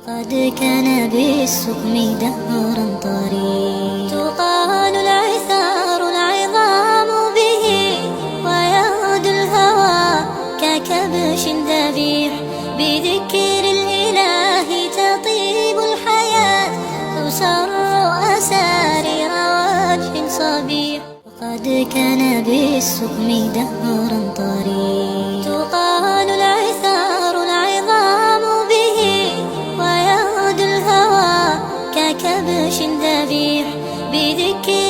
قد كان بالسقم دهرا طريق، تقال العثار العظام به، ويغدو الهوى ككبش ذبيح. بذكر الإله تطيب الحياة، تسر أسارير وجه صبيح. قد كان بالسقم دهرا طريق، تقال العثار العظام به، ويغدو الهوى ككبش ذبيح. بذكر